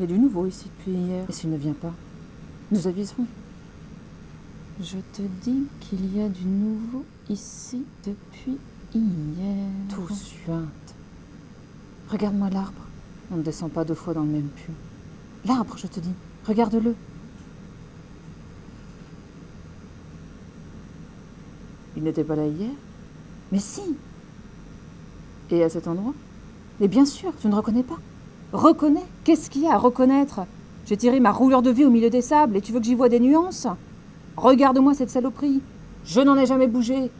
y a du nouveau ici depuis hier. Et s'il ne vient pas, nous aviserons. Je te dis qu'il y a du nouveau ici depuis hier. Tout suinte. Regarde-moi l'arbre. On ne descend pas 2 fois dans le même puits. L'arbre, je te dis. Regarde-le. Il n'était pas là hier? Mais si. Et à cet endroit? Mais bien sûr, tu ne reconnais pas. Reconnais? Qu'est-ce qu'il y a à reconnaître? J'ai tiré ma rouleur de vie au milieu des sables et tu veux que j'y voie des nuances? Regarde-moi cette saloperie. Je n'en ai jamais bougé.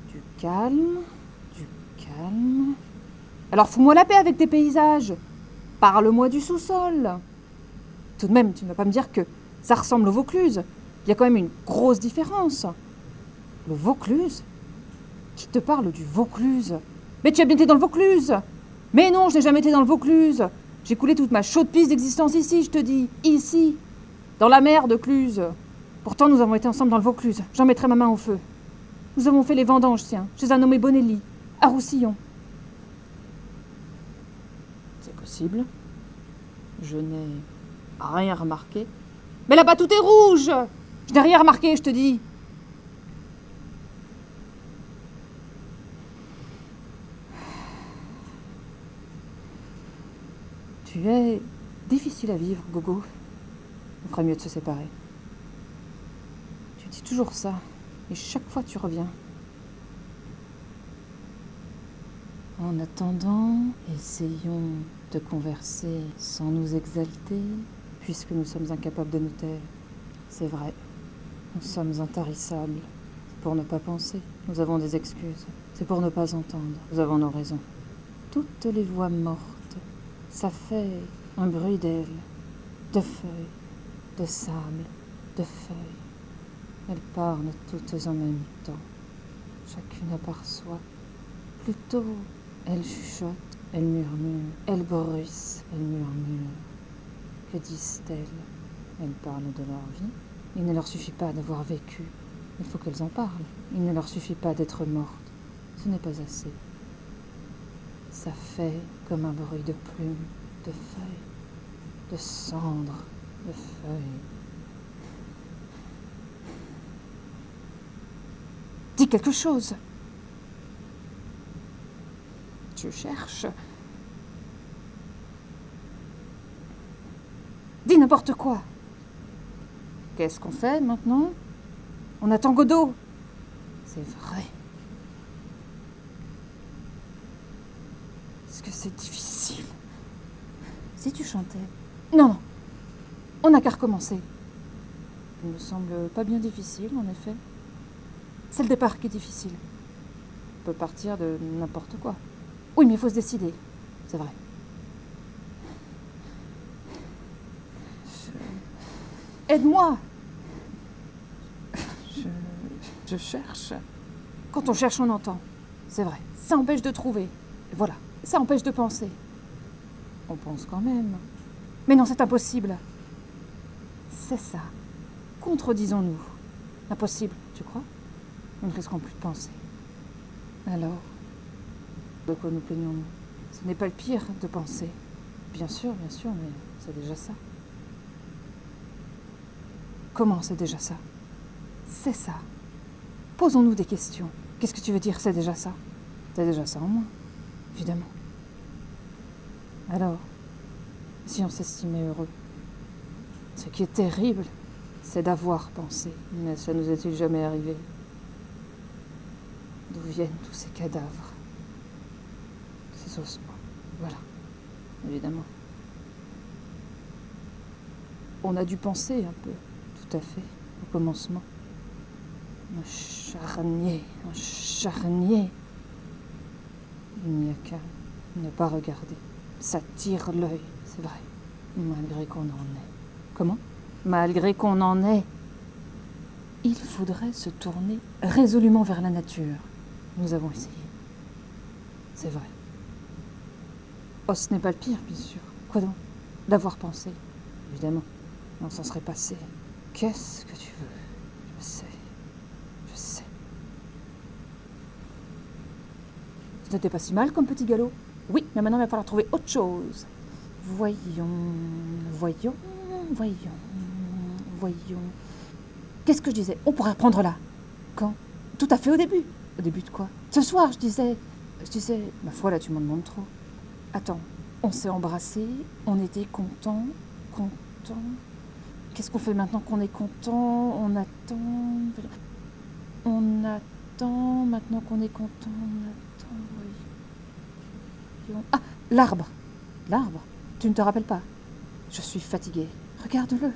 Du calme, du calme. Alors fous-moi la paix avec tes paysages. Parle-moi du sous-sol. Tout de même, tu ne vas pas me dire que ça ressemble au Vaucluse. Il y a quand même une grosse différence. Le Vaucluse? Qui te parle du Vaucluse? Mais tu as bien été dans le Vaucluse! Mais non, je n'ai jamais été dans le Vaucluse. J'ai coulé toute ma chaude pisse d'existence ici, je te dis. Ici. Dans la mer de Cluse. Pourtant, nous avons été ensemble dans le Vaucluse. J'en mettrai ma main au feu. Nous avons fait les vendanges, tiens, chez un nommé Bonelli, à Roussillon. C'est possible. Je n'ai rien remarqué. Mais là-bas, tout est rouge! Je n'ai rien remarqué, je te dis. Tu es difficile à vivre, Gogo. On ferait mieux de se séparer. Tu dis toujours ça, et chaque fois tu reviens. En attendant, essayons de converser sans nous exalter, puisque nous sommes incapables de nous taire. C'est vrai, nous sommes intarissables. C'est pour ne pas penser. Nous avons des excuses. C'est pour ne pas entendre. Nous avons nos raisons. Toutes les voix mortes, ça fait un bruit d'ailes, de feuilles, de sable, de feuilles. Elles parlent toutes en même temps, chacune à part soi. Plutôt, elles chuchotent, elles murmurent, elles bruissent, elles murmurent. Que disent-elles? Elles parlent de leur vie. Il ne leur suffit pas d'avoir vécu, il faut qu'elles en parlent. Il ne leur suffit pas d'être mortes, ce n'est pas assez. Ça fait comme un bruit de plumes, de feuilles, de cendres, de feuilles. Dis quelque chose. Tu cherches. Dis n'importe quoi. Qu'est-ce qu'on fait maintenant? On attend Godot. C'est vrai. Est-ce que c'est difficile? Si tu chantais. Non, non. On n'a qu'à recommencer. Il me semble pas bien difficile, en effet. C'est le départ qui est difficile. On peut partir de n'importe quoi. Oui, mais il faut se décider. C'est vrai. Aide-moi! Je cherche. Quand on cherche, on entend. C'est vrai. Ça empêche de trouver. Et voilà. Ça empêche de penser. On pense quand même. Mais non, c'est impossible. C'est ça. Contredisons-nous. Impossible, tu crois? Nous ne risquons plus de penser. Alors, de quoi nous plaignons-nous? Ce n'est pas le pire de penser. Bien sûr, mais c'est déjà ça. Comment c'est déjà ça? C'est ça. Posons-nous des questions. Qu'est-ce que tu veux dire, c'est déjà ça? C'est déjà ça en moins, évidemment. Alors, si on s'estimait heureux, ce qui est terrible, c'est d'avoir pensé. Mais ça nous est-il jamais arrivé? D'où viennent tous ces cadavres? Ces ossements. Voilà, évidemment. On a dû penser un peu, tout à fait, au commencement. Un charnier. Il n'y a qu'à ne pas regarder. Ça tire l'œil, c'est vrai, malgré qu'on en ait. Comment? Malgré qu'on en ait. Il faudrait se tourner résolument vers la nature. Nous avons essayé. C'est vrai. Oh, ce n'est pas le pire, bien sûr. Quoi donc? D'avoir pensé, évidemment. On s'en serait passé. Qu'est-ce que tu veux? Je sais. Ce n'était pas si mal comme petit galop. Oui, mais maintenant il va falloir trouver autre chose. Voyons, voyons, voyons, voyons. Qu'est-ce que je disais? On pourrait reprendre là. Quand? Tout à fait au début. Au début de quoi? Ce soir, je disais... Ma foi, là, tu m'en demandes trop. Attends, on s'est embrassés, on était contents. Qu'est-ce qu'on fait maintenant qu'on est content? On attend, maintenant qu'on est content, voyons. Ah, l'arbre. L'arbre. Tu ne te rappelles pas? Je suis fatiguée. Regarde-le.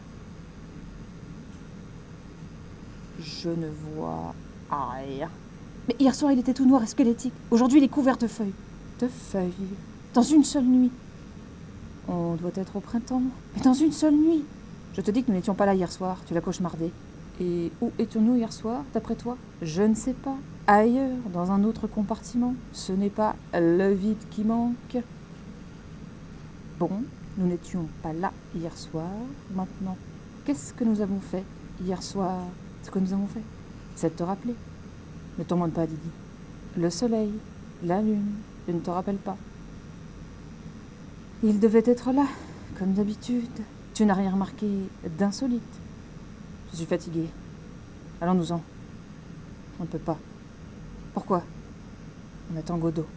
Je ne vois rien. Mais hier soir, il était tout noir et squelettique. Aujourd'hui, il est couvert de feuilles. De feuilles. Dans une seule nuit. On doit être au printemps. Mais dans une seule nuit. Je te dis que nous n'étions pas là hier soir. Tu l'as cauchemardé. Et où étions-nous hier soir, d'après toi? Je ne sais pas. Ailleurs, dans un autre compartiment. Ce n'est pas le vide qui manque. Bon, nous n'étions pas là hier soir. Maintenant, qu'est-ce que nous avons fait hier soir? Ce que nous avons fait, c'est de te rappeler. Ne t'en demande pas, Didi. Le soleil, la lune, je ne te rappelle pas. Il devait être là, comme d'habitude. Tu n'as rien remarqué d'insolite. Je suis fatiguée. Allons-nous-en. On ne peut pas. Pourquoi? On attend Godot.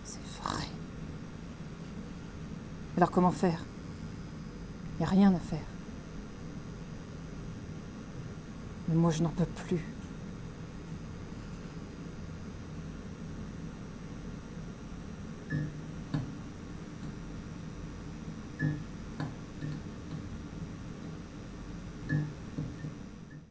C'est vrai. Alors comment faire? Il n'y a rien à faire. Mais moi je n'en peux plus.